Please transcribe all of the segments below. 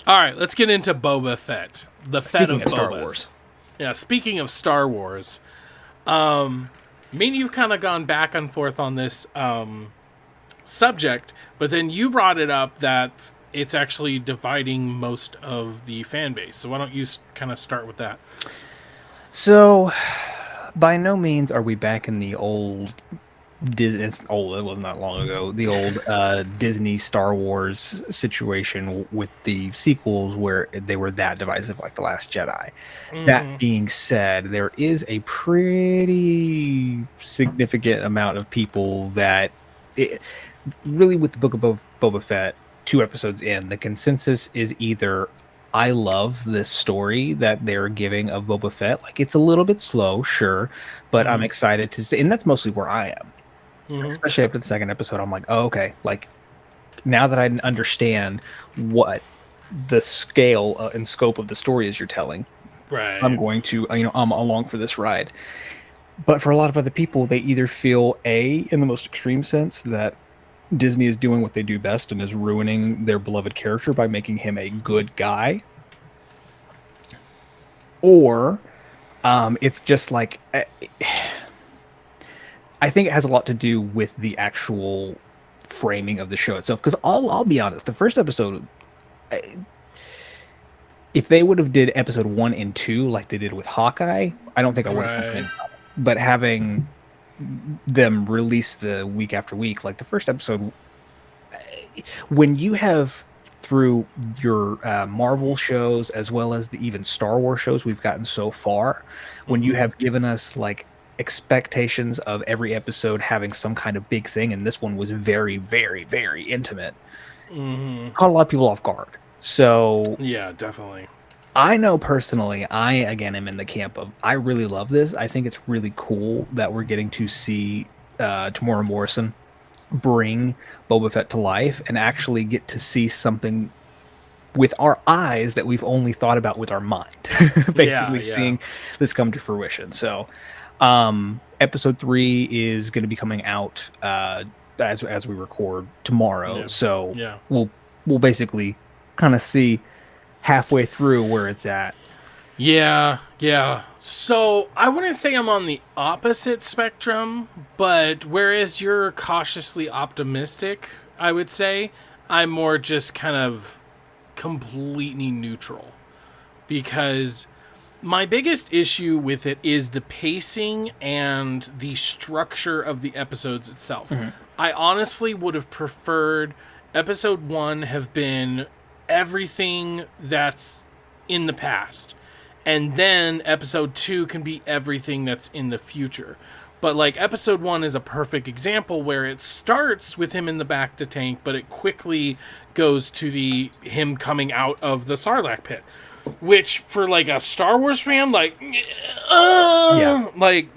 All right, let's get into Boba Fett. The Fett Speaking of of Star Bobas. Wars, Yeah, speaking of Star Wars, me and you've kind of gone back and forth on this subject, but then you brought it up that it's actually dividing most of the fan base. So why don't you kind of start with that? so by no means are we back in the old Disney. It's old. It was not long ago. The old Disney Star Wars situation with the sequels where they were that divisive, like The Last Jedi. That being said, there is a pretty significant amount of people that it, really, with the Book of Boba Fett, 2 episodes in, the consensus is either I love this story that they're giving of Boba Fett. Like, it's a little bit slow, sure, but I'm excited to see, and that's mostly where I am. Especially after the second episode, I'm like, oh, okay. Like, now that I understand what the scale and scope of the story is you're telling, I'm Right. going to, I'm along for this ride. But for a lot of other people, they either feel in the most extreme sense, that Disney is doing what they do best and is ruining their beloved character by making him a good guy, or it's just like I think it has a lot to do with the actual framing of the show itself. Because I'll be honest, the first episode, if they would have did episode 1 and 2 like they did with Hawkeye, I don't think I would have Right. complained about it. But having them release the week after week, like the first episode, when you have through your Marvel shows as well as the even Star Wars shows we've gotten so far, when you have given us like expectations of every episode having some kind of big thing, and this one was very, very, very intimate, caught a lot of people off guard. So Yeah, definitely. I know personally, I again am in the camp of I really love this. I think it's really cool that we're getting to see Tamora Morrison bring Boba Fett to life and actually get to see something with our eyes that we've only thought about with our mind. Yeah, Basically yeah. seeing this come to fruition. So episode 3 is going to be coming out as we record tomorrow. Yeah. So Yeah. we'll basically kind of see halfway through where it's at. Yeah, yeah. So I wouldn't say I'm on the opposite spectrum, but whereas you're cautiously optimistic, I would say, I'm more just kind of completely neutral. Because my biggest issue with it is the pacing and the structure of the episodes itself. I honestly would have preferred episode 1 have been everything that's in the past, and then episode 2 can be everything that's in the future. But like episode 1 is a perfect example where it starts with him in the back to tank, but it quickly goes to the him coming out of the Sarlacc pit, which for like a Star Wars fan, like Yeah. like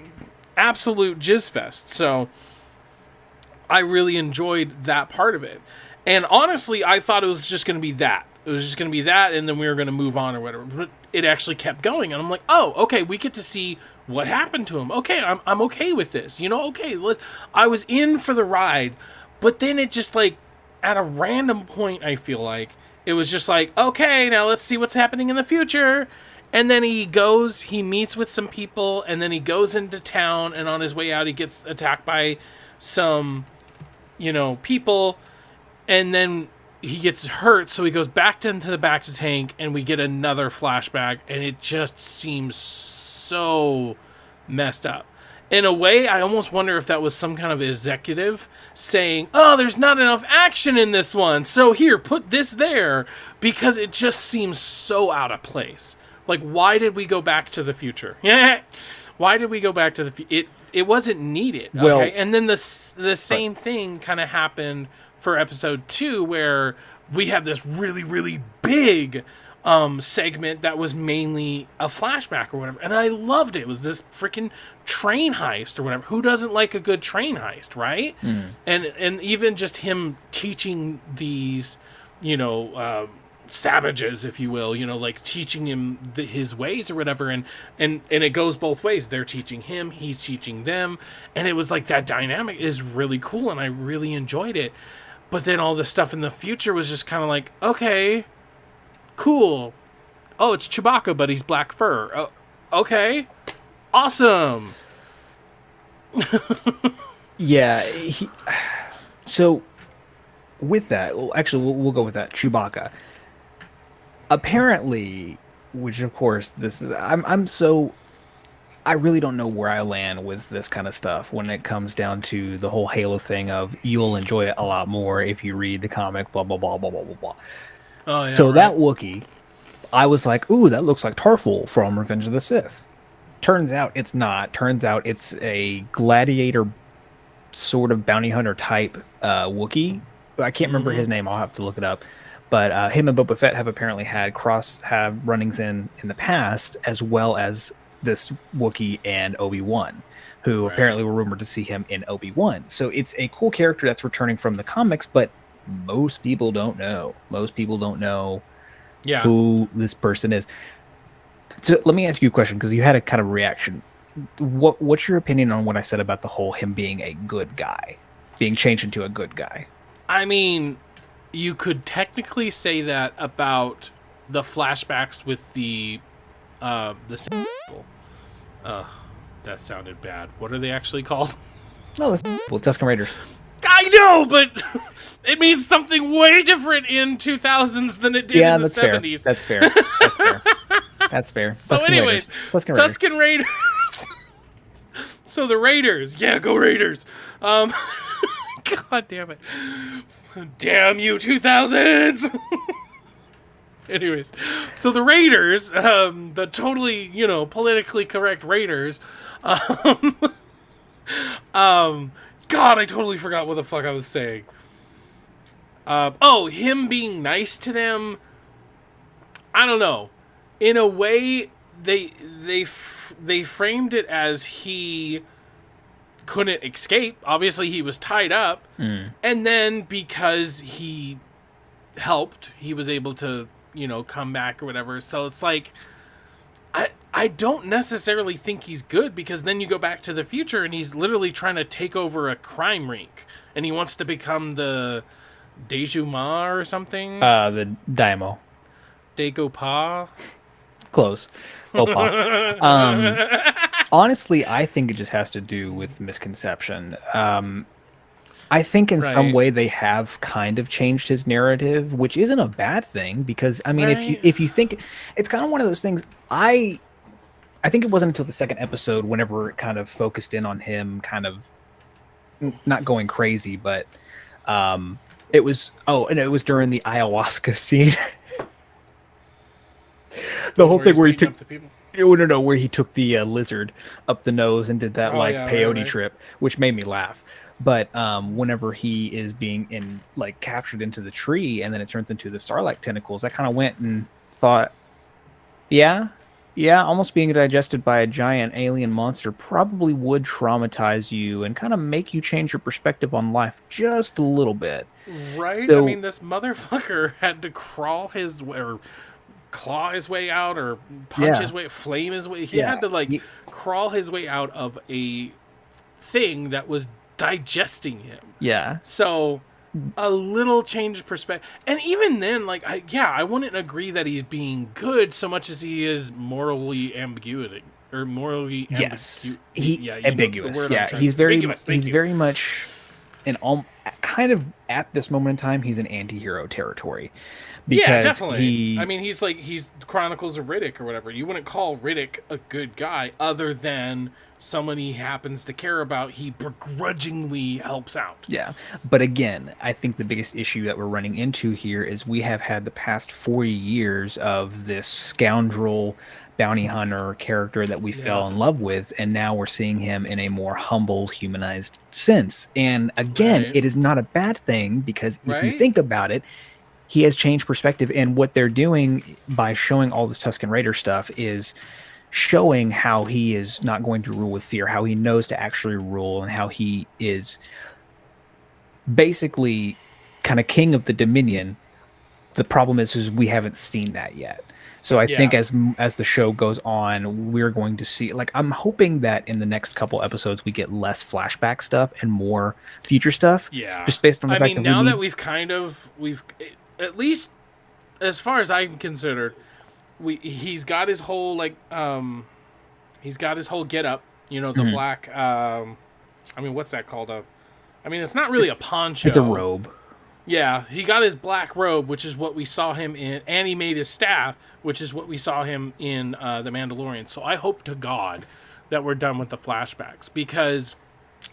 absolute jizz fest. So I really enjoyed that part of it. And honestly, I thought it was just going to be that. It was just going to be that, and then we were going to move on or whatever. But it actually kept going, and I'm like, oh, okay, we get to see what happened to him. Okay, I'm okay with this. You know, okay, I was in for the ride, but then it just like at a random point, I feel like it was just like, okay, now let's see what's happening in the future. And then he meets with some people, and then he goes into town, and on his way out, he gets attacked by some, people, and then he gets hurt, so he goes back into the back to tank, and we get another flashback, and it just seems so messed up. In a way, I almost wonder if that was some kind of executive saying, oh, there's not enough action in this one, so here, put this there, because it just seems so out of place. Like, why did we go back to the future? Yeah. Why did we go back to the future? It wasn't needed. Okay, Well, and then the same thing kind of happened for episode 2, where we had this really, really big segment that was mainly a flashback or whatever, and I loved it. It was this freaking train heist or whatever. Who doesn't like a good train heist, right? And even just him teaching these, savages, if you will, like teaching him his ways or whatever, and it goes both ways. They're teaching him, he's teaching them, and it was like that dynamic is really cool, and I really enjoyed it. But then all the stuff in the future was just kind of like, okay, Cool. Oh, it's Chewbacca, but he's black fur. Oh, okay. Awesome. Yeah. So with that, actually, we'll go with that. Chewbacca. Apparently, which of course, this is I really don't know where I land with this kind of stuff when it comes down to the whole Halo thing of you'll enjoy it a lot more if you read the comic, blah blah blah blah blah blah blah. Oh yeah. So right. that Wookiee, I was like, ooh, that looks like Tarful from Revenge of the Sith. Turns out it's not. Turns out it's a gladiator sort of bounty hunter type Wookiee. I can't remember his name. I'll have to look it up. But him and Boba Fett have apparently had have runnings in the past, as well as this Wookiee and Obi-Wan, who apparently were rumored to see him in Obi-Wan. So it's a cool character that's returning from the comics, but most people don't know. Most people don't know who this person is. So let me ask you a question, because you had a kind of reaction. What's your opinion on what I said about the whole him being a good guy, being changed into a good guy? I mean, you could technically say that about the flashbacks with the people. That sounded bad. What are they actually called? No, Tusken Raiders. I know, but it means something way different in 2000s than it did in the 70s. That's fair. That's fair. That's fair. So anyways, Tusken Raiders. So the Raiders. Yeah, go Raiders. God damn it. Damn you, 2000s. Anyways, so the Raiders, the totally, politically correct Raiders, God, I totally forgot what the fuck I was saying. Him being nice to them, I don't know. In a way, they framed it as he couldn't escape. Obviously, he was tied up. And then because he helped, he was able to, come back or whatever. So it's like, I don't necessarily think he's good, because then you go back to the future and he's literally trying to take over a crime rink. And he wants to become the Dejuma or something. The Daimo. Dagopa. Close. Opa. Honestly, I think it just has to do with misconception. I think in some way they have kind of changed his narrative, which isn't a bad thing, because I mean, if you think, it's kind of one of those things. I think it wasn't until the second episode, whenever it kind of focused in on him, kind of not going crazy, but it was during the ayahuasca scene. The whole thing where he took where he took the lizard up the nose and did that peyote trip, which made me laugh. But whenever he is being captured into the tree and then it turns into the Sarlacc tentacles, I kind of went and thought, yeah, almost being digested by a giant alien monster probably would traumatize you and kind of make you change your perspective on life just a little bit. Right? So, I mean, this motherfucker had to crawl his way, or claw his way out, or punch his way, flame his way. He had to crawl his way out of a thing that was digesting him. Yeah. So a little change of perspective. And even then, I wouldn't agree that he's being good so much as he is morally ambiguity. Or morally ambiguous. Yeah, he's very much kind of at this moment in time, he's in anti-hero territory. Because definitely. I mean, he's Chronicles of Riddick or whatever. You wouldn't call Riddick a good guy other than someone he happens to care about. He begrudgingly helps out. Yeah. But again, I think the biggest issue that we're running into here is we have had the past 40 years of this scoundrel bounty hunter character that we fell in love with, and now we're seeing him in a more humble, humanized sense. And again, it is not a bad thing, because if you think about it, he has changed perspective, and what they're doing by showing all this Tusken Raider stuff is showing how he is not going to rule with fear, how he knows to actually rule, and how he is basically kind of king of the Dominion. The problem is we haven't seen that yet. So I think as the show goes on, we're going to see, I'm hoping that in the next couple episodes we get less flashback stuff and more future stuff. Yeah. Just based on the fact that now that we've at least as far as I'm considered, he's got his whole he's got his whole get up. You know, the black. I mean, what's that called? I mean, it's not really a poncho. It's a robe. Yeah, he got his black robe, which is what we saw him in, and he made his staff, which is what we saw him in The Mandalorian. So I hope to God that we're done with the flashbacks, because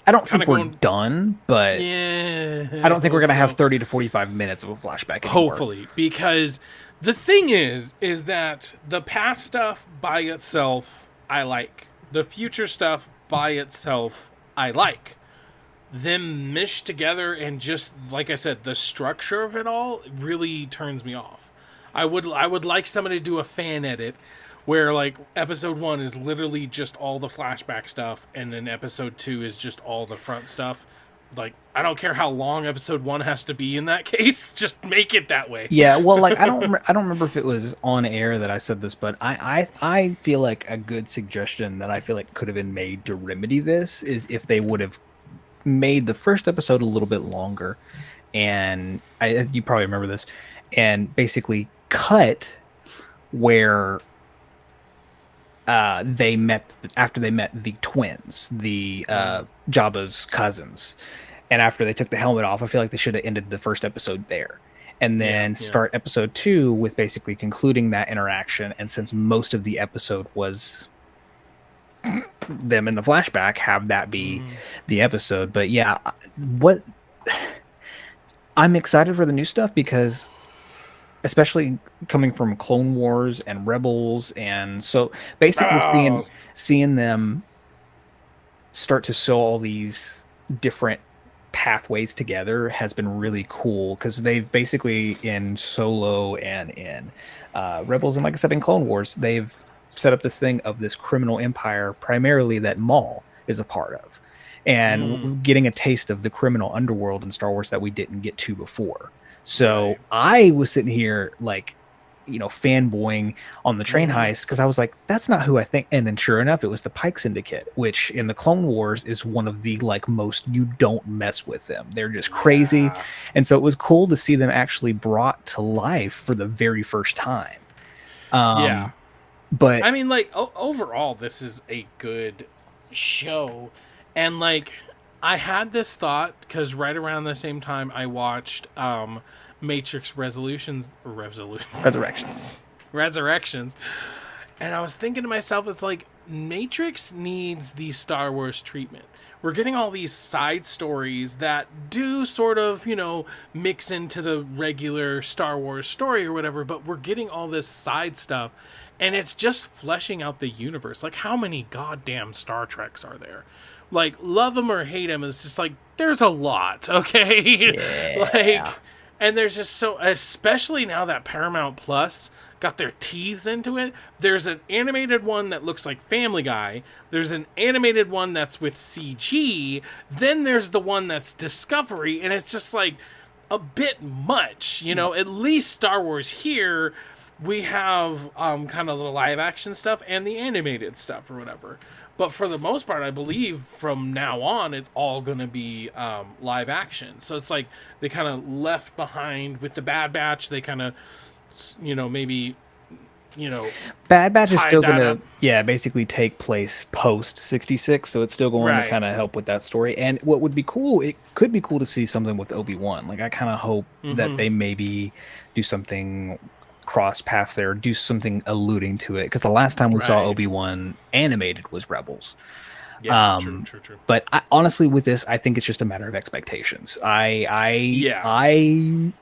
I don't think we're done, but yeah, I don't think we're going to have 30 to 45 minutes of a flashback anymore. Hopefully, because the thing is that the past stuff by itself, I like. The future stuff by itself, I like. Them meshed together and just, like I said, the structure of it all really turns me off. I would like somebody to do a fan edit where, like, episode 1 is literally just all the flashback stuff, and then episode 2 is just all the front stuff. Like, I don't care how long episode 1 has to be in that case, just make it that way. Yeah, well, like, I don't remember if it was on air that I said this, but I feel like a good suggestion that I feel like could have been made to remedy this is if they would have made the first episode a little bit longer, and you probably remember this, and basically cut where they met after they met the twins, the Jabba's cousins, and after they took the helmet off. I feel like they should have ended the first episode there, and then start episode 2 with basically concluding that interaction. And since most of the episode was them in the flashback, have that be the episode. But yeah, what I'm excited for the new stuff, because especially coming from Clone Wars and Rebels, and so basically seeing them start to sew all these different pathways together has been really cool, because they've basically, in Solo and in Rebels, and like I said in Clone Wars, they've set up this thing of this criminal empire primarily that Maul is a part of, and getting a taste of the criminal underworld in Star Wars that we didn't get to before. So I was sitting here like, fanboying on the train heist, because I was like, that's not who I think. And then sure enough, it was the Pike Syndicate, which in the Clone Wars is one of the most, you don't mess with them. They're just crazy. And so it was cool to see them actually brought to life for the very first time. But I mean, overall, this is a good show. And I had this thought because right around the same time I watched Matrix Resurrections. And I was thinking to myself, it's like, Matrix needs the Star Wars treatment. We're getting all these side stories that do sort of, mix into the regular Star Wars story or whatever, but we're getting all this side stuff, and it's just fleshing out the universe. Like, how many goddamn Star Treks are there? Like, love them or hate them, it's just like, there's a lot, okay? Yeah. And there's just so, especially now that Paramount Plus got their teeth into it. There's an animated one that looks like Family Guy. There's an animated one that's with CG. Then there's the one that's Discovery, and it's just like a bit much, At least Star Wars here, we have kind of the live action stuff and the animated stuff or whatever. But for the most part, I believe from now on, it's all going to be live action. So it's like they kind of left behind with the Bad Batch. They kind of, maybe, Bad Batch is still going to, basically take place post 66. So it's still going to kind of help with that story. And what would be cool, it could be cool to see something with Obi-Wan. Like, I kind of hope that they maybe do something cross paths there, do something alluding to it, because the last time we saw Obi-Wan animated was Rebels. True. But honestly, with this, I think it's just a matter of expectations. I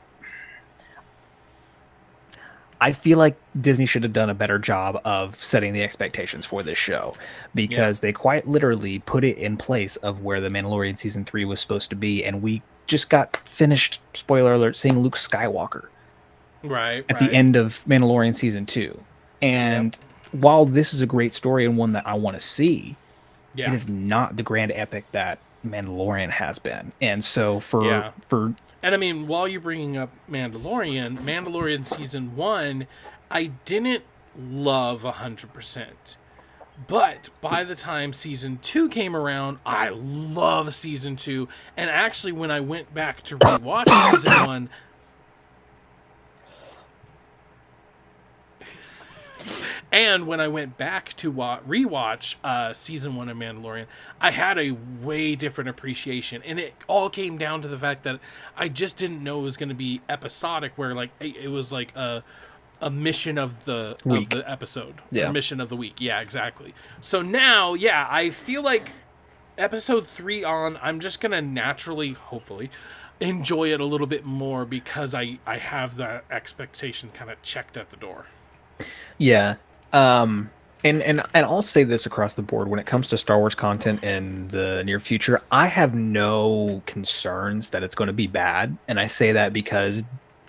feel like Disney should have done a better job of setting the expectations for this show, because they quite literally put it in place of where The Mandalorian Season 3 was supposed to be, and we just got finished, spoiler alert, seeing Luke Skywalker at the end of Mandalorian Season 2. And while this is a great story and one that I want to see, it is not the grand epic that Mandalorian has been. And so and I mean, while you're bringing up Mandalorian Season 1, I didn't love 100%. But by the time Season 2 came around, I love Season 2. And actually, when I went back to rewatch Season 1, And when I went back to rewatch season 1 of Mandalorian, I had a way different appreciation, and it all came down to the fact that I just didn't know it was going to be episodic, where like it was like a mission of the episode, Yeah. a mission of the week. Yeah, exactly. So now, yeah, I feel like episode 3 on, I'm just gonna naturally, hopefully, enjoy it a little bit more because I have that expectation kind of checked at the door. Yeah. And I'll say this across the board when it comes to Star Wars content in the near future, I have no concerns that it's going to be bad. And I say that because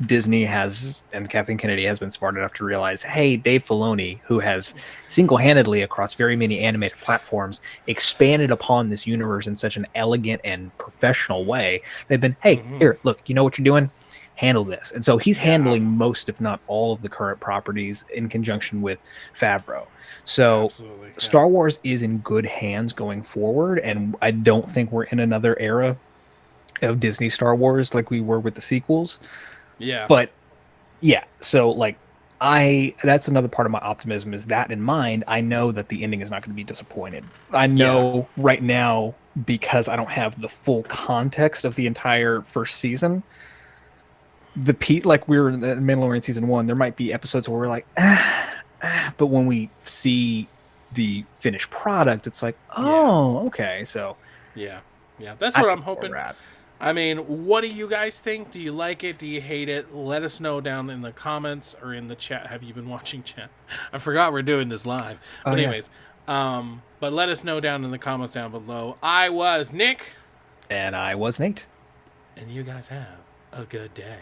Disney has, and Kathleen Kennedy has been smart enough to realize, hey, Dave Filoni, who has single-handedly across very many animated platforms expanded upon this universe in such an elegant and professional way, they've been, hey, here, look, you know what you're doing? Handle this. And so he's handling most, if not all, of the current properties in conjunction with Favreau. So Star Wars is in good hands going forward, and I don't think we're in another era of Disney Star Wars like we were with the sequels. Yeah. But yeah, so like that's another part of my optimism is that in mind, I know that the ending is not going to be disappointed. I know right now, because I don't have the full context of the entire first season, like we were in the Mandalorian season 1, there might be episodes where we're like, but when we see the finished product, it's like, oh, okay. So yeah, that's what I'm hoping. I mean, what do you guys think? Do you like it? Do you hate it? Let us know down in the comments or in the chat. Have you been watching chat? I forgot we're doing this live. But anyways, but let us know down in the comments down below. I was Nick. And I was Nate. And you guys have a good day.